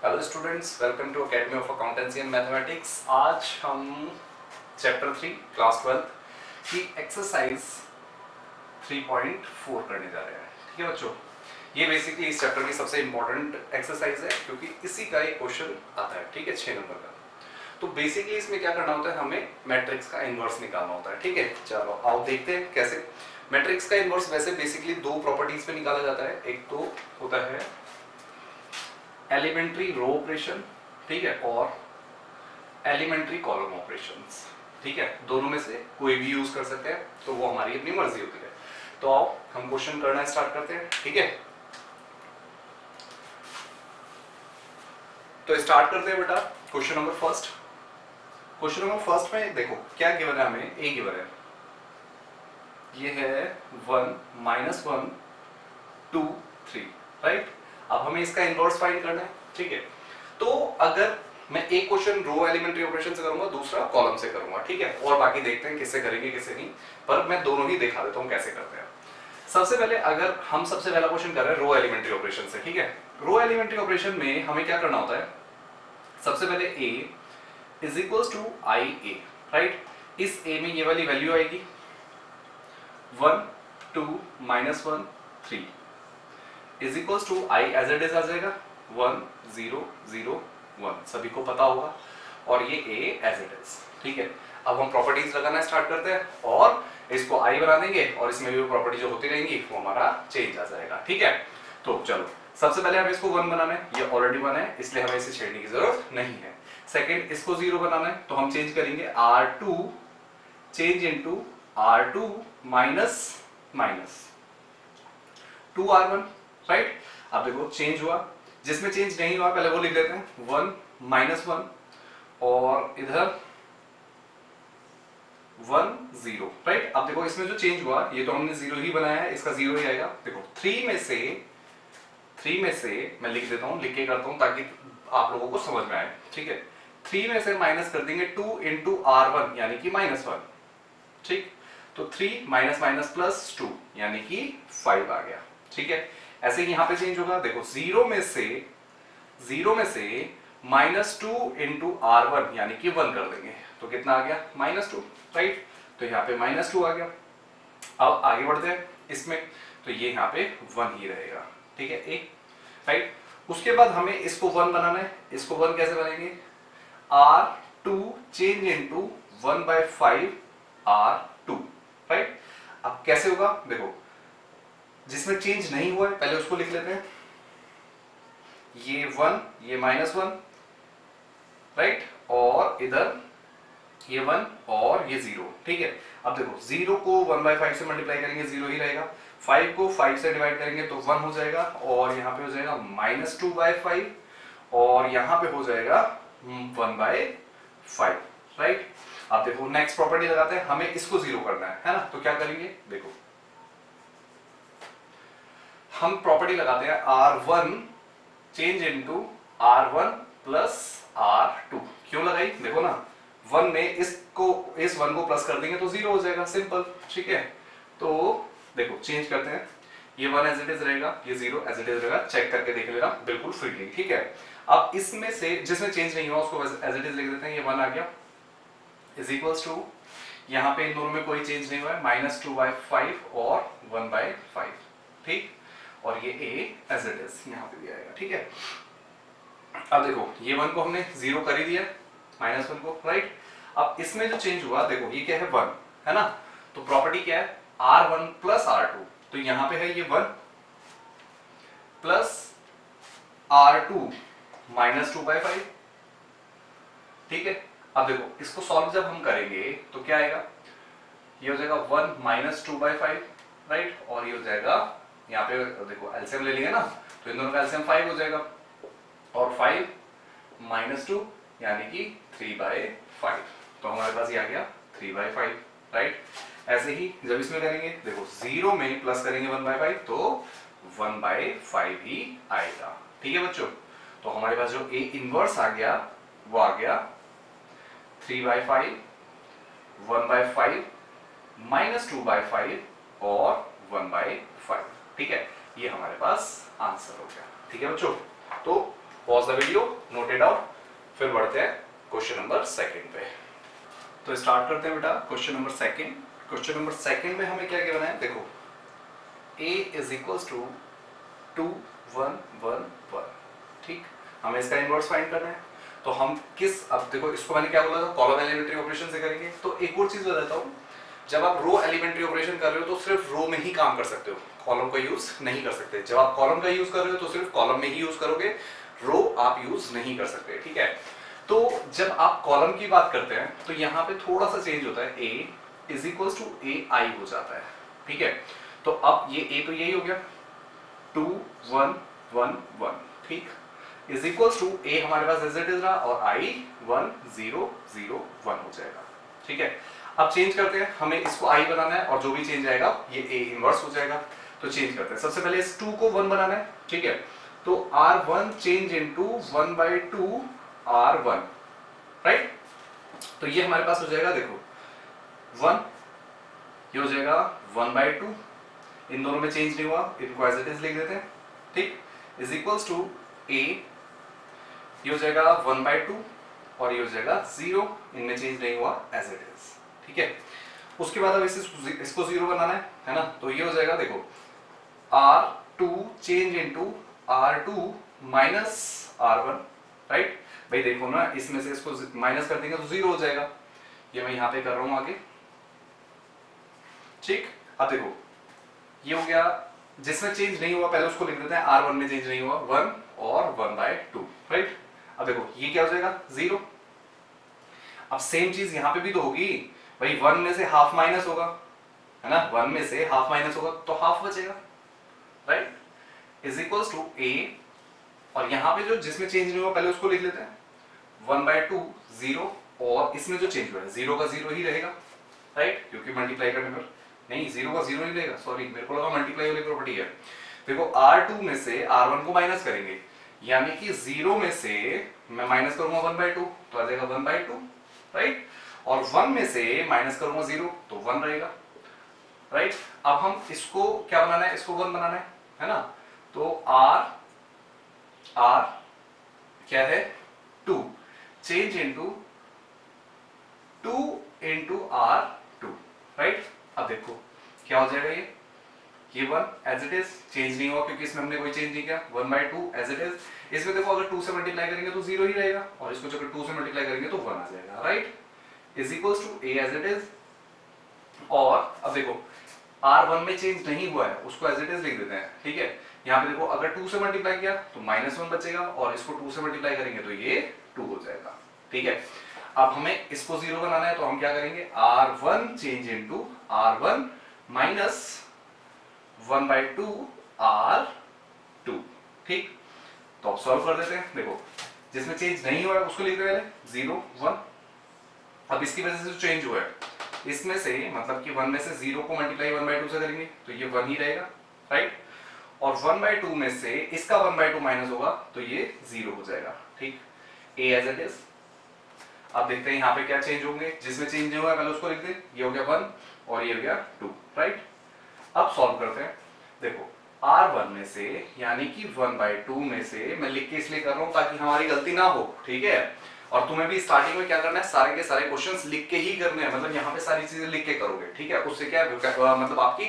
Hello students, welcome to academy of accountancy and mathematics. आज हम chapter 3 class 12 की exercise 3.4 करने जा रहे हैं। ठीक है बच्चों, ये बेसिकली इस चैप्टर की सबसे इंपॉर्टेंट एक्सरसाइज है क्योंकि इसी का एक क्वेश्चन आता है। ठीक है, 6 नंबर का। तो बेसिकली इसमें क्या करना होता है, हमें मैट्रिक्स का इनवर्स निकालना होता है। ठीक है, चलो आओ देखते हैं कैसे। मैट्रिक्स का इनवर्स वैसे बेसिकली दो प्रॉपर्टीज पे निकाला जाता है। एक तो होता है एलिमेंट्री रो ऑपरेशन, ठीक है, और एलिमेंट्री कॉलम ऑपरेशंस। ठीक है, दोनों में से कोई भी यूज कर सकते हैं, तो वो हमारी अपनी मर्जी होती है। तो आओ हम क्वेश्चन करना स्टार्ट करते हैं। ठीक है, तो स्टार्ट करते हैं बेटा। Question number first. Question number first में देखो क्या गिवन है, हमें ए गिवन है, ये है 1 -1 2 3, राइट। अब हमें इसका इनवर्स फाइंड करना है। ठीक है, तो अगर मैं एक क्वेश्चन रो एलिमेंट्री ऑपरेशन से करूंगा, दूसरा कॉलम से करूंगा। ठीक है, और बाकी देखते हैं किससे करेंगे किससे नहीं, पर मैं दोनों ही दिखा देता हूं कैसे करते हैं। सबसे पहले अगर हम सबसे पहला क्वेश्चन कर रहे हैं रो एलिमेंट्री ऑपरेशन से। ठीक है, रो एलिमेंट्री ऑपरेशन में हमें क्या करना होता है, सबसे पहले a is equal to I A, right. इस a में ये वाली वैल्यू आएगी 1 2 -1 3 is equal to I as it is आ जाएगा 1 0 0 1, सभी को पता होगा, और ये a एज इट इज। ठीक है, अब हम प्रॉपर्टीज लगाना स्टार्ट करते हैं और इसको i बना देंगे और इसमें भी प्रॉपर्टी जो होती रहेंगी वो हमारा चेंज आ जाएगा। ठीक है, तो चलो सबसे पहले हमें इसको 1 बनाना है, ये ऑलरेडी 1 है इसलिए हमें इसे छेड़ने की जरूरत नहीं है। सेकंड, इसको 0 बनाना है तो हम चेंज करेंगे r2 change into r2 minus minus 2r1, right. अब देखो चेंज हुआ, जिसमें चेंज नहीं हुआ पहले वो लिख देते हैं 1 -1 और इधर 1 0, राइट। अब देखो इसमें जो चेंज हुआ ये तो हमने 0 ही बनाया है, इसका 0 ही आएगा। देखो 3 में से मैं लिख देता हूं, लिख के करता हूं ताकि आप लोगों को समझ में आए। ठीक है, 3 में से माइनस कर देंगे 2 इंटू r1 यानी कि -1। ठीक, तो 3 माइनस माइनस प्लस 2 यानी कि 5 आ गया। ठीक है, ऐसे ही यहां पे चेंज होगा। देखो 0 में से -2 इंटू r1 यानी कि 1 कर देंगे तो कितना आ गया -2, राइट। तो यहाँ पे -2 आ गया। अब आगे बढ़ते हैं इसमें, तो ये यहाँ पे 1 ही रहेगा। ठीक है, एक, राइट। उसके बाद हमें इसको 1 बनाना है। इसको 1 कैसे बनेंगे, r2 change into 1/5 r2, right. अब कैसे होगा, देखो जिसमें चेंज नहीं हुआ है पहले उसको लिख लेते हैं, ये 1 ये -1, राइट, और इधर ये 1 और ये 0। ठीक है, अब देखो 0 को 1/5 से मल्टीप्लाई करेंगे 0 ही रहेगा, 5 को 5 से डिवाइड करेंगे तो 1 हो जाएगा, और यहाँ पे हो जाएगा -2/5 और यहाँ पे हो जाएगा 1/5, राइट। अब देखो नेक्स्ट प्रॉपर्टी लगाते हैं, हमें इसको 0 करना है ना, तो क्या करेंगे, देखो हम प्रॉपर्टी लगाते हैं r1 change into r1 plus r2। क्यों लगाई, देखो ना 1 में इसको इस 1 को प्लस कर देंगे तो 0 हो जाएगा, सिंपल। ठीक है, तो देखो चेंज करते हैं, ये 1 एज इट इज रहेगा, ये 0 एज इट इज रहेगा, चेक करके देख लेना बिल्कुल फ्रीली। ठीक है, अब इसमें से जिसमें चेंज नहीं हुआ उसको एज इट इज लिख देते हैं, ये 1 आ गया इज इक्वल्स टू, यहाँ पे इन दोनों में कोई चेंज नहीं हुआ है, -2/5 और 1/5। ठीक, और ये a एज इट इज यहाँ पे भी आएगा। ठीक है, अब देखो ये 1 को हमने 0 कर ही दिया, -1 को, राइट। अब इसमें जो चेंज हुआ देखो ये क्या है, 1 है ना, तो प्रॉपर्टी क्या है, r1 प्लस r2, तो यहाँ पे है ये 1 प्लस r2 -2/5। ठीक है, अब देखो इसको सॉल्व जब हम करेंगे तो क्या आएगा, ये हो जाएगा 1 -2/5, राइट, और ये हो जाएगा यहाँ पे देखो एलसीएम ले लेंगे ना, तो इन दोनों का एलसीएम 5 हो जाएगा, और 5 -2 यानी कि 3/5, तो हमारे पास ये आ गया 3/5, राइट। ऐसे ही जब इसमें करेंगे देखो 0 में प्लस करेंगे 1/5 तो 1/5 ही आएगा। ठीक है बच्चों, तो हमारे पास जो a इनवर्स आ गया वो आ गया 3/5 1/5 -2/5 और 1/5। ठीक है, ये हमारे पास आंसर हो गया। ठीक है बच्चों, तो pause the video, note it down, फिर बढ़ते हैं क्वेश्चन नंबर सेकंड पे। तो स्टार्ट करते हैं बेटा question number second. Question number second में हमें क्या गिवन है, देखो a इज इक्वल्स टू 2 1 1 1, ठीक। हमें इसका इनवर्स फाइंड करना है, तो हम किस, अब देखो इसको मैंने क्या बोला था, कॉलम एलिमेंट्री ऑपरेशन से करेंगे। तो एक और चीज बताता हूँ, जब आप रो एलिमेंट्री ऑपरेशन कर रहे हो तो सिर्फ रो में ही काम कर सकते हो, कॉलम का यूज नहीं कर सकते। जब आप कॉलम का यूज कर रहे हो तो सिर्फ कॉलम में ही यूज करोगे, रो आप यूज नहीं कर सकते, ठीक है। तो जब आप कॉलम की बात करते हैं तो यहाँ पे थोड़ा सा चेंज होता है, a इज इक्वल टू ए आई हो जाता है, ठीक है। तो अब ये a तो यही हो गया 2 1 1 1, ठीक, इज इक्वल टू a हमारे पास एज इट इज रहा और i 1 0 0 1 हो जाएगा, ठीक है। अब चेंज करते हैं, हमें इसको i बनाना है और जो भी चेंज आएगा ये a इनवर्स हो जाएगा। तो चेंज करते हैं, सबसे पहले इस 2 को 1 बनाना है, ठीक है। तो r1 change into 1/2 r1, right. तो ये हमारे पास हो जाएगा, देखो 1, ये हो जाएगा 1/2, इन दोनों में चेंज नहीं हुआ, इनको एज इट इज लिख देते हैं, ठीक, इज इक्वल्स टू a, ये हो जाएगा 1/2 और ये हो जाएगा 0, इनमें चेंज नहीं हुआ, एज इट इज, ठीक है। उसके बाद अब इसको 0 बनाना है ना। तो ये हो जाएगा, देखो r2 change into r2 minus r1, right. भाई देखो ना, इसमें से इसको माइनस कर देंगे तो 0 हो जाएगा, ये मैं यहां पे कर रहा हूं आगे, ठीक। अब देखो ये हो गया, जिसमें चेंज नहीं हुआ पहले उसको लिख देते हैं, r1 में चेंज नहीं हुआ 1 और 1/2, राइट। अब देखो ये क्या हो जाएगा 0। अब सेम चीज यहां पे भी तो होगी भाई, 1 में से हाफ माइनस होगा, है ना, 1 में से हाफ माइनस होगा तो हाफ बचेगा, right, is equals to a, और यहां पे जो जिसमें चेंज नहीं हुआ पहले उसको लिख लेते हैं 1/2 0, और इसमें जो चेंज हुआ है 0 का 0 ही रहेगा, राइट, क्योंकि मल्टीप्लाई करने पर नहीं 0 का 0 ही रहेगा, सॉरी मेरे को लगा मल्टीप्लाई वाली प्रॉपर्टी है। देखो r2 में से r1 को माइनस करेंगे, यानी कि 0 में से मैं माइनस करूंगा 1/2 तो आ जाएगा 1/2, राइट, और 1 में से माइनस करूंगा 0 तो 1 रहेगा, राइट। अब हम इसको क्या बनाना है, इसको 1 बनाना है ना। तो r क्या है 2 change into 2 into r2, right. अब देखो क्या हो जाएगा, ये 1 एज इट इज, चेंज नहीं हुआ क्योंकि इसमें हमने कोई चेंज नहीं किया, 1/2 एज इट इज। इसमें देखो अगर 2 से मल्टीप्लाई करेंगे तो 0 ही रहेगा, और इसको जब 2 से मल्टीप्लाई करेंगे तो 1 आ जाएगा, right, is equals to a as it is. और अब देखो r1 में चेंज नहीं हुआ है, उसको एज इट इज लिख देते हैं, ठीक है। यहाँ पे देखो अगर 2 से मल्टीप्लाई किया तो -1 बचेगा, और इसको 2 से मल्टीप्लाई करेंगे तो ये 2 हो जाएगा, ठीक है। अब हमें इसको 0 बनाना है, तो हम क्या करेंगे, r1 change into r1 minus 1/2 r2, ठीक। तो अब सॉल्व कर देते हैं, देखो जिसमें चेंज नहीं हुआ है उसको लिख रहे हैं 0 1। अब इसकी वजह से जो चेंज हुआ है इसमें से, मतलब कि 1 में से 0 को मल्टीप्लाई 1/2 से करेंगे तो ये 1 ही रहेगा, राइट, और 1/2 में से इसका 1/2 माइनस होगा तो ये 0 हो जाएगा, ठीक, a एज इट इज। अब देखते हैं यहाँ पे क्या चेंज होंगे, जिसमें चेंज नहीं हुआ पहले उसको लिख दे, ये हो गया 1 और ये हो गया 2, राइट। अब सॉल्व करते हैं, देखो r1 में से यानी कि 1/2 में से, मैं लिख के इसलिए कर रहा हूं ताकि हमारी गलती ना हो, ठीक है। और तुम्हें भी स्टार्टिंग में क्या करना है, सारे के सारे क्वेश्चंस लिख के ही करने हैं, मतलब यहाँ पे सारी चीजें लिख के करोगे, ठीक है। उससे क्या मतलब आपकी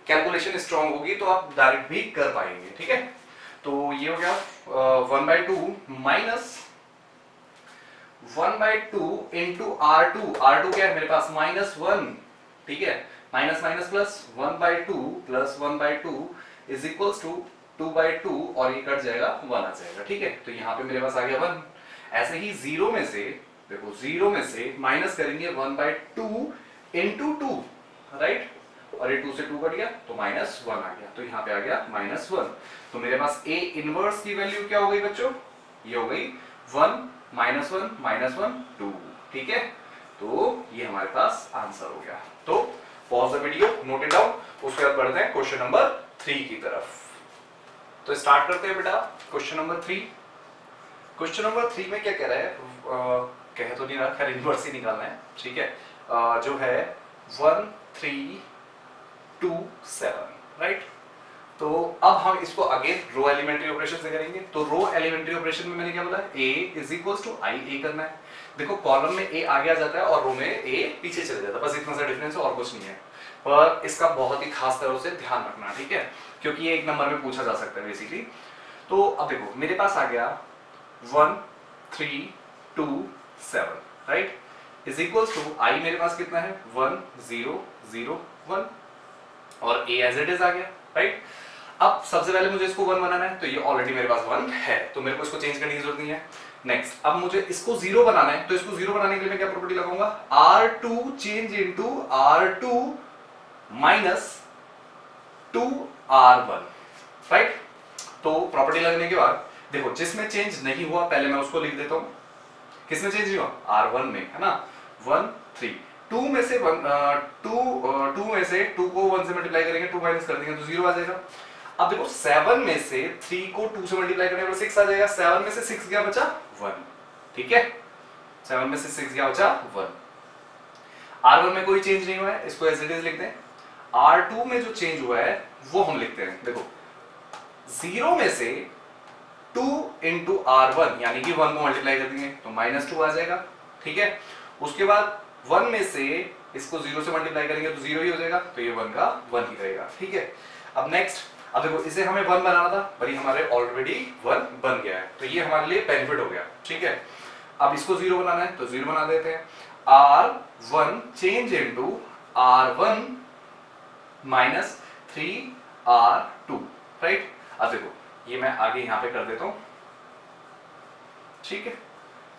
कैलकुलेशन स्ट्रांग होगी, तो आप डायरेक्ट भी कर पाएंगे, ठीक है। तो ये हो गया 1/2 माइनस 1/2 इंटू r2 क्या है मेरे पास -1, ठीक है, minus minus plus 1/2 plus 1/2 is equals to 2/2, और ये कट जाएगा 1 आ जाएगा, ठीक है। तो यहाँ पे मेरे पास आ गया 1। ऐसे ही 0 में से, देखो 0 में से माइनस करेंगे 1/2 इंटू 2, राइट, और ये 2 से 2 कट गया तो -1 आ गया, तो यहाँ पे आ गया -1। तो मेरे पास a इनवर्स की वैल्यू क्या हो गई बच्चों, ये हो गई 1 -1 2, ठीक है। तो ये हमारे पास आंसर हो गया। तो pause the video, note it down, उसके बाद बढ़ते हैं क्वेश्चन नंबर 3 की तरफ। तो स्टार्ट करते हैं बेटा क्वेश्चन नंबर 3। क्वेश्चन नंबर 3 में क्या कह रहा है, कह तो नहीं रहा, खैर इनवर्स ही निकालना है, ठीक है। जो है 1 3 2 7, राइट। तो अब हम इसको अगेन रो एलिमेंट्री ऑपरेशन से करेंगे। तो रो एलिमेंट्री ऑपरेशन में मैंने क्या बोला, a is equals to I ए करना है। देखो कॉलम में a आगे आ जाता है और रो में a पीछे चले जाता है, बस इतना सा डिफरेंस है और कुछ नहीं है। पर इसका बहुत ही खास तरह से ध्यान रखना, ठीक है, क्योंकि ये एक नंबर में पूछा जा सकता है बेसिकली। तो अब देखो मेरे पास आ गया 1 3 2 7, राइट, इज इक्वल्स टू आई मेरे पास कितना है 1 0 0 1 और a एज इट इज आ गया, राइट। अब सबसे पहले मुझे इसको 1 बनाना है, तो ये ऑलरेडी मेरे पास 1 है, तो मेरे को इसको चेंज करने की जरूरत नहीं है। नेक्स्ट अब मुझे इसको 0 बनाना है, तो इसको 0 बनाने के लिए मैं क्या प्रॉपर्टी लगाऊंगा, R2 change into R2 minus 2R1, right. तो प्रॉपर्टी लगने के बाद देखो जिसमें चेंज नहीं हुआ पहले मैं उसको लिख देता हूं। किसमें चेंज नहीं हुआ, R1 में, है ना, 1 3 2 में से 1 2 में से 2 को 1 से मल्टीप्लाई करेंगे, 2 माइनस कर देंगे तो 0 आ जाएगा। अब देखो 7 में से 3 को 2 से मल्टीप्लाई करने पर 6 आ जाएगा। 7 में से 6 क्या बचा 1, ठीक है, 7 में से 6 क्या बचा 1। R1 में कोई चेंज नहीं हुआ है, इसको एज इट इज लिखते हैं। R2 में जो चेंज हुआ है वो हम लिखते हैं, देखो 0 में से 2 इंटू R1 यानी कि 1 को मल्टीप्लाई कर देंगे तो -2 आ जाएगा, ठीक है। उसके बाद 1 में से इसको 0 से मल्टीप्लाई करेंगे तो 0 ही हो जाएगा, तो ये 1 का 1 ही रहेगा, ठीक है। अब नेक्स्ट, अब देखो इसे हमें 1 बनाना था, पर ये हमारे ऑलरेडी 1 बन गया है, तो ये हमारे लिए बेनिफिट हो गया, ठीक है। अब इसको 0 बनाना है तो 0 बना देते हैं। R1 change into R1 minus 3R2, right. अब देखो ये मैं आगे यहां पे कर देता हूं, ठीक है।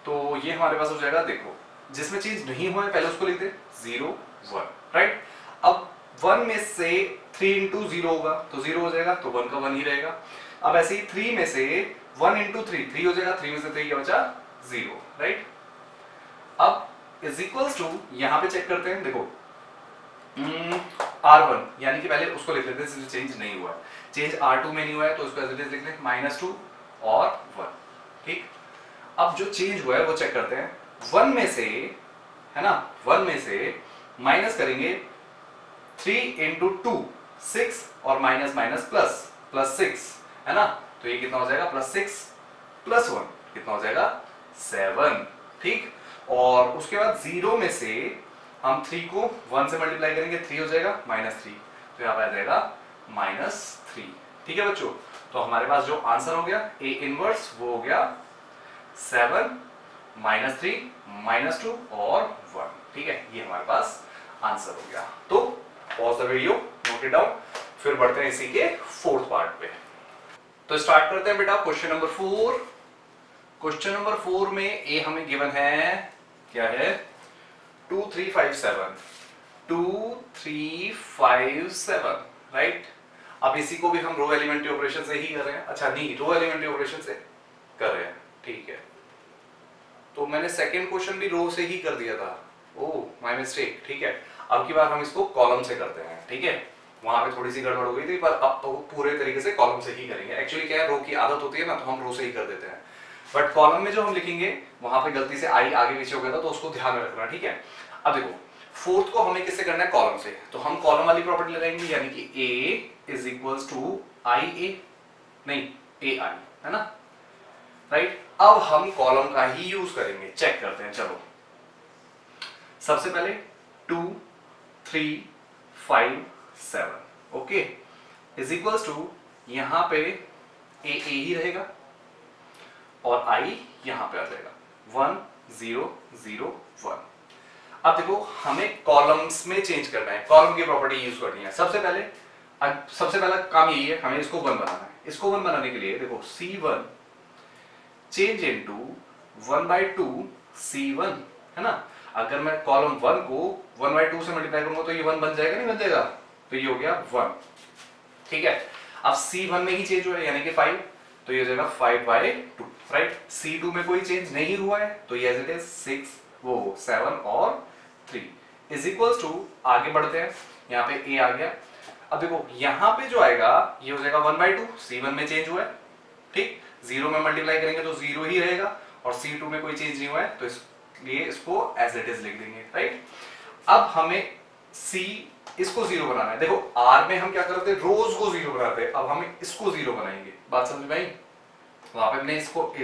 तो ये हमारे पास हो जाएगा, देखो जिसमें चेंज नहीं हुआ है पहले उसको लिख दे 0 1, राइट। अब 1 में से 3 इंटू 0 होगा तो 0 हो जाएगा, तो 1 का 1 ही रहेगा। अब ऐसे ही 3 में से 1 इंटू 3 3 हो जाएगा, 3 में से 3 क्या बचा 0, राइट। अब इज इक्वल्स टू यहां पे चेक करते हैं, देखो R1 यानी कि पहले उसको लिख लेते हैं जिसमें चेंज नहीं हुआ है, चेंज R2 में नहीं हुआ है तो उसको एज इट इज लिख लें -2 और 1, ठीक। अब जो चेंज हुआ है वो चेक करते हैं। 1 में से, है ना, 1 में से माइनस करेंगे 3 इंटू 2 6 और माइनस माइनस प्लस प्लस 6, है ना, तो ये कितना हो जाएगा +6 + 1 कितना हो जाएगा 7, ठीक। और उसके बाद 0 में से हम 3 को 1 से मल्टीप्लाई करेंगे 3 हो जाएगा -3, तो यहाँ पे आ जाएगा -3, ठीक है बच्चों। तो हमारे पास जो आंसर हो गया A इनवर्स वो हो गया 7 -3 -2 और 1, ठीक है, ये हमारे पास आंसर हो गया। तो pause the video, note it down, फिर बढ़ते हैं इसी के 4th पार्ट पे। तो स्टार्ट करते हैं बेटा क्वेश्चन नंबर 4। क्वेश्चन नंबर 4 में ए हमें गिवन है, क्या है 2 3 5 7 2 3 5 7, राइट। अब इसी को भी हम रो एलिमेंट्री ऑपरेशन से ही कर रहे हैं, अच्छा नहीं, रो एलिमेंट्री ऑपरेशन से कर रहे हैं, ठीक है। तो मैंने सेकंड क्वेश्चन भी रो से ही कर दिया था, ओह माय मिस्टेक, ठीक है। अब की बार हम इसको कॉलम से करते हैं, ठीक है। वहां पे थोड़ी सी गड़बड़ हो गई थी, पर अब तो पूरे तरीके से कॉलम से ही करेंगे। एक्चुअली क्या है, रो की आदत होती है ना, तो हम रो से ही कर देते हैं, बट कॉलम में जो हम लिखेंगे वहां पे गलती से आई आगे पीछे हो गया था, तो उसको ध्यान में रखना, ठीक है। अब देखो 4th को हमें किससे करना है, कॉलम से, तो हम कॉलम वाली प्रॉपर्टी लगाएंगे, यानी कि A is equals to I ए, नहीं ए आई, है ना, राइट। अब हम कॉलम का ही यूज करेंगे, चेक करते हैं, चलो। सबसे पहले 2 3 5 7, ओके, इज इक्वल्स टू यहां पे ए ही रहेगा और I यहां पे आ जाएगा 1 0 0 1। अब देखो हमें कॉलम्स में चेंज करना है, कॉलम की प्रॉपर्टी यूज करनी है। सबसे पहला काम यही है, हमें इसको 1 बनाना है। इसको 1 बनाने के लिए देखो C1 चेंज इनटू 1/2 C1, है ना। अगर मैं कॉलम 1 को 1/2 से मल्टीप्लाई करूंगा तो ये 1 बन जाएगा, नहीं बन जाएगा, तो ये हो गया 1, ठीक है। अब C1 में ही चेंज हुआ है यानी कि 5, तो ये हो जाएगा 5/2, राइट। C2 में कोई चेंज नहीं हुआ है तो ये एज इट इज 6 वो 7 और 3 इज इक्वल्स टू, आगे बढ़ते हैं, यहाँ पे A आ गया। अब देखो यहाँ पे जो आएगा ये हो जाएगा 1/2, C1 में चेंज हुआ है, ठीक। 0 में मल्टीप्लाई करेंगे तो 0 ही रहेगा, और C2 में कोई चेंज नहीं हुआ है तो इसलिए इसको एज इट इज लिख देंगे, राइट। अब हमें C इसको जीरो बनाना है। देखो आर में हम क्या करते हैं, रोज को जीरो बनाते हैं, अब हम इसको जीरो बनाएंगे। बात समझ में आई? वहां पे हमने इसको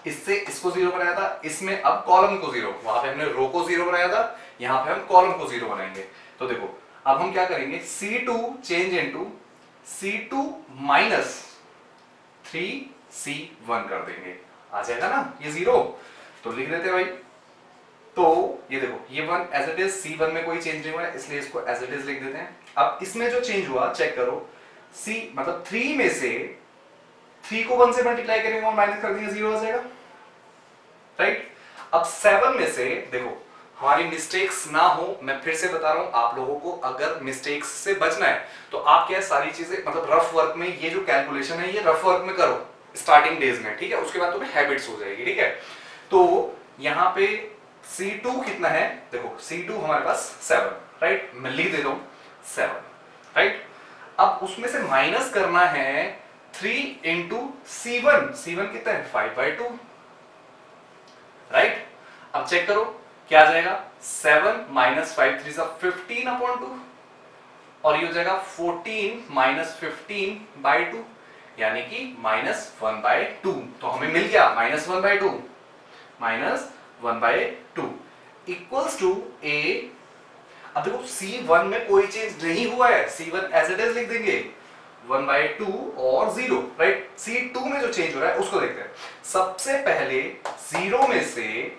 इससे इसको जीरो बनाया था, इसमें अब कॉलम को जीरो, वहां पे हमने रो को जीरो बनाया था, यहां पे हम कॉलम को जीरो बनाएंगे। तो देखो अब हम क्या करेंगे, C2 change into C2 minus 3C1 कर देंगे, आ जाएगा ना ये जीरो। तो लिख देते हैं भाई। तो ये देखो ये one as it is, C1 में कोई चेंज नहीं हुआ है इसलिए इसको एज इट इज लिख देते हैं। अब इसमें जो चेंज हुआ चेक करो, C मतलब 3 में से 3 को 1 से मल्टीप्लाई करेंगे और माइनस कर देंगे, जीरो आ जाएगा, राइट। अब 7 में से देखो हमारी मिस्टेक्स ना हो, मैं फिर से बता रहा हूं आप लोगों को, अगर मिस्टेक्स से बचना है तो आप क्या सारी चीजें मतलब रफ वर्क में, ये जो कैलकुलेशन है ये रफ वर्क में करो स्टार्टिंग डेज में, ठीक है, उसके बाद तुम्हें हैबिट्स हो जाएगी, ठीक है। तो यहां पे C2 कितना है, देखो C2 हमारे पास 7, राइट, मैं लिख देता हूं 7, राइट। अब उसमें से माइनस करना है 3 इंटू C1, C1 कितना है 5/2, राइट। अब चेक करो क्या आ जाएगा, 7 माइनस 5 3 15/2 और ये हो जाएगा 14 माइनस 15/2 यानी कि -1/2। तो हमें मिल गया -1/2, -1/2 इक्वल्स टू A। अब देखो C1 में कोई चेंज नहीं हुआ है, C1 एज इट इज लिख देंगे 1/2 और 0, राइट। C2 में जो चेंज हो रहा है उसको देखते हैं। सबसे पहले 0 में से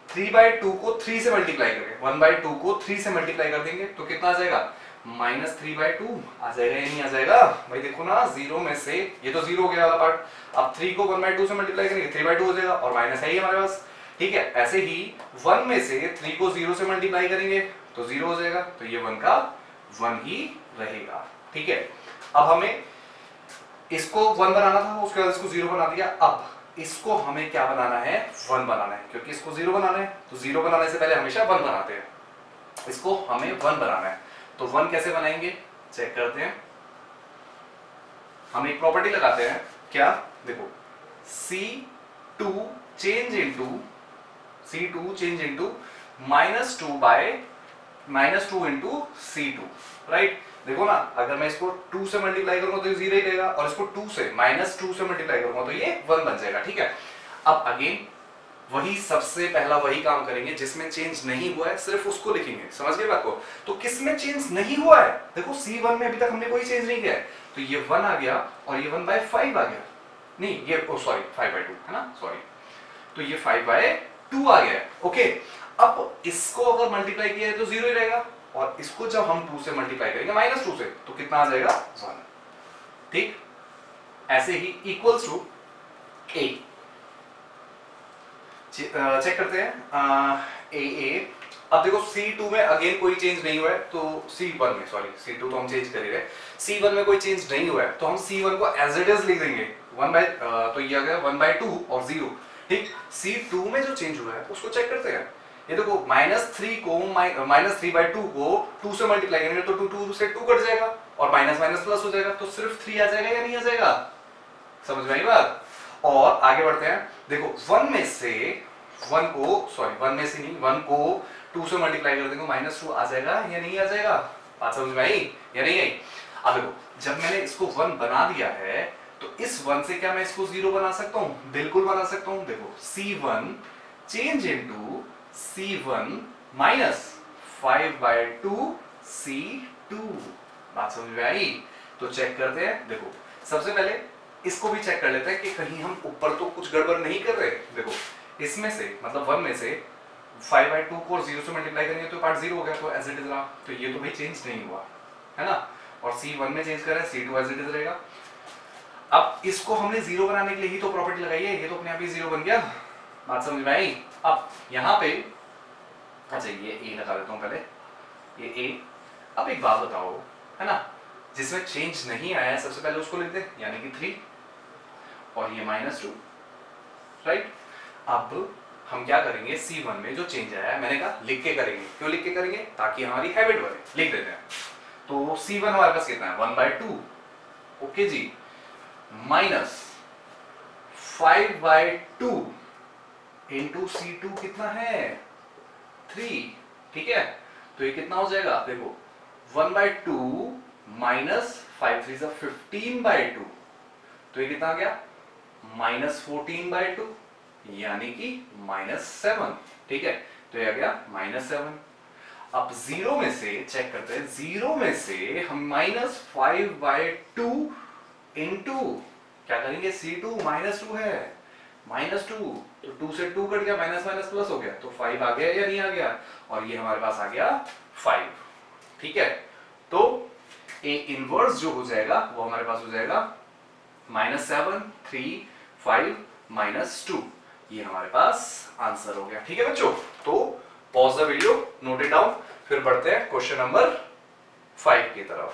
3/2 को 3 से मल्टीप्लाई करेंगे, 1/2 को 3 से मल्टीप्लाई कर देंगे तो कितना आ जाएगा, -3/2 आ जाएगा या नहीं आ जाएगा भाई। देखो ना 0 में से ये तो 0 हो गया वाला पार्ट, अब 3 को 1/2 से मल्टीप्लाई करेंगे 3/2 हो जाएगा और माइनस है ही हमारे पास, ठीक है। ऐसे ही 1 में से 3 को 0 से मल्टीप्लाई करेंगे तो 0 हो जाएगा, तो ये 1 का 1 ही रहेगा, ठीक है। अब हमें इसको 1 बनाना था, उसके बाद इसको 0 बना दिया। अब इसको हमें क्या बनाना है, 1 बनाना है, क्योंकि इसको 0 बनाना है तो 0 बनाने से पहले हमेशा 1 बनाते हैं। इसको हमें 1 बनाना है, तो 1 कैसे बनाएंगे चेक करते हैं। हम एक प्रॉपर्टी लगाते हैं, क्या, देखो C2 change into -2 into C2, right. देखो ना अगर मैं इसको 2 से मल्टीप्लाई करूंगा तो ये 0 ही रहेगा और इसको 2 से -2 से मल्टीप्लाई करूंगा तो ये 1 बन जाएगा, ठीक है। अब अगेन वही सबसे पहला वही काम करेंगे, जिसमें चेंज नहीं हुआ है सिर्फ उसको लिखेंगे, समझ गए बात को। तो किसमें चेंज नहीं हुआ है, देखो C1 में अभी तक हमने कोई चेंज नहीं किया है, तो ये 1 आ गया और ये 1/5 आ गया, नहीं ये सॉरी 5/2 है ना, सॉरी, तो ये 5/2 आ गया, ओके। अब इसको अगर मल्टीप्लाई किया है तो 0 ही रहेगा और इसको जब हम 2 से मल्टीप्लाई करेंगे -2 से तो कितना आ जाएगा 1, ठीक। ऐसे ही इक्वल्स टू A चेक करते हैं, A। अब देखो C2 में अगेन कोई चेंज नहीं हुआ है, तो C1 में, सॉरी C2 तो हम चेंज कर ही रहे, C1 में कोई चेंज नहीं हुआ है तो हम C1 को एज इट इज लिख देंगे 1/, तो ये आ गया 1/2 और 0, ठीक। C2 में जो चेंज हुआ है उसको चेक करते हैं। ये देखो -3 को -3/2 को 2 से मल्टीप्लाई करेंगे तो 2 से 2 कट जाएगा और माइनस माइनस प्लस हो जाएगा, तो सिर्फ 3 आ जाएगा या नहीं आ जाएगा, समझ में आई बात। और आगे बढ़ते हैं, देखो 1 में से 1 को, सॉरी 1 में से नहीं, 1 को 2 से मल्टीप्लाई कर देंगे -2 आ जाएगा या नहीं आ जाएगा, बात समझ में आई या नहीं आई। अब देखो जब मैंने इसको 1 बना दिया है तो इस 1 से क्या मैं इसको 0 बना सकता हूं, बिल्कुल बना सकता हूं। देखो C1 change into C1 minus 5/2 C2, बात समझ में आई। तो चेक करते हैं, देखो सबसे पहले इसको भी चेक कर लेते हैं कि कहीं हम ऊपर तो कुछ गड़बड़ नहीं कर रहे। देखो इसमें से मतलब 1 में से 5/2 को 0 से मल्टीप्लाई करेंगे तो पार्ट 0 हो गया, तो एज इट इज रहा, तो ये तो भाई चेंज नहीं हुआ है ना। और C1 में चेंज करें C2 एज इट इज रहेगा। अब इसको हमने 0 बनाने के लिए ही तो प्रॉपर्टी लगाई है, ये तो अपने आप ही 0 बन गया, बात समझ में आई। अब यहाँ पे अच्छा ये A लगा देता हूँ पहले, ये A। अब एक बात बताओ, है ना, जिसमें चेंज नहीं आया है सबसे पहले उसको लिख दे, यानी कि 3 और ये -2, राइट। अब हम क्या करेंगे, C1 में जो चेंज आया है मैंने कहा लिख के करेंगे, क्यों लिख के करेंगे, ताकि हमारी हैबिट बने, लिख देते हैं। तो C1 हमारे पास कितना है 1/2, ओके जी, -5/2 इंटू C2 कितना है 3, ठीक है। तो ये कितना हो जाएगा, देखो 1/2 माइनस 5 3 15/2, तो ये कितना आ गया -14/2, यानी कि -7। ठीक है, तो ये आ गया -7। अब जीरो में से चेक करते हैं, जीरो में से हम -5/2 इंटू क्या करेंगे, C2 -2 है, -2, तो 2 से 2 कट गया, माइनस माइनस प्लस हो गया, तो 5 आ गया या नहीं आ गया, और ये हमारे पास आ गया 5। ठीक है, तो ए इनवर्स जो हो जाएगा वो हमारे पास हो जाएगा -7 3 5 -2, ये हमारे पास आंसर हो गया। ठीक है बच्चों, तो pause the video, note it down, फिर बढ़ते हैं क्वेश्चन नंबर 5 की तरफ।